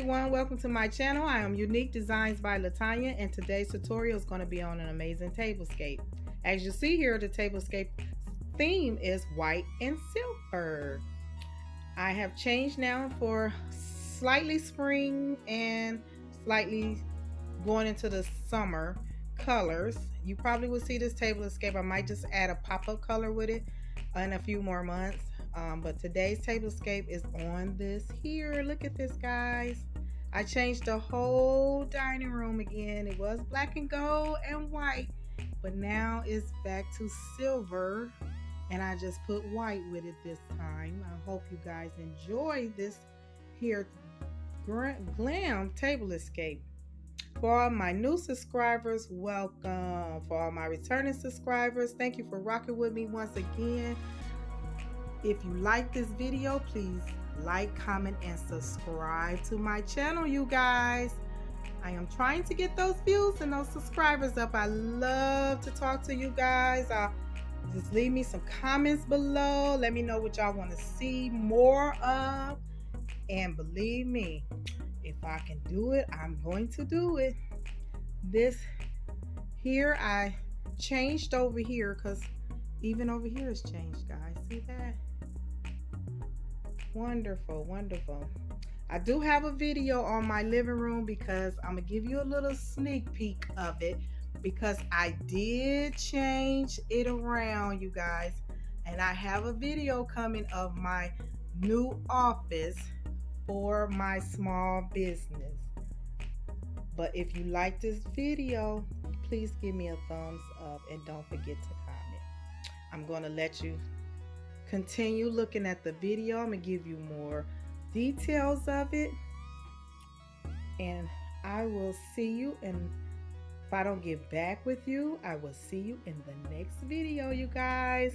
everyone, welcome to my channel. I am Unique Designs by Latonya, and today's tutorial is going to be on an amazing tablescape. As you see here, the tablescape theme is white and silver. I have changed now for slightly spring and slightly going into the summer colors. You probably will see this tablescape. I might just add a pop-up color with it in a few more months. But today's tablescape is on this here. Look at this, guys. I changed the whole dining room again. It was black and gold and white, but now it's back to silver, and I just put white with it this time. I hope you guys enjoy this here glam tablescape. For all my new subscribers, welcome. For all my returning subscribers, thank you for rocking with me once again. If you like this video, please like, comment, and subscribe to my channel, you guys. I am trying to get those views and those subscribers up. I love to talk to you guys. Just leave me some comments below. Let me know what y'all want to see more of. And believe me, if I can do it, I'm going to do it. This here, I changed over here because even over here is changed, guys. See that? Wonderful, wonderful. I do have a video on my living room because I'm going to give you a little sneak peek of it because I did change it around, you guys. And I have a video coming of my new office for my small business. But if you like this video, please give me a thumbs up and don't forget to comment. I'm going to let you continue looking at the video. I'm going to give you more details of it, and I will see you, and if I don't get back with you, I will see you in the next video, you guys.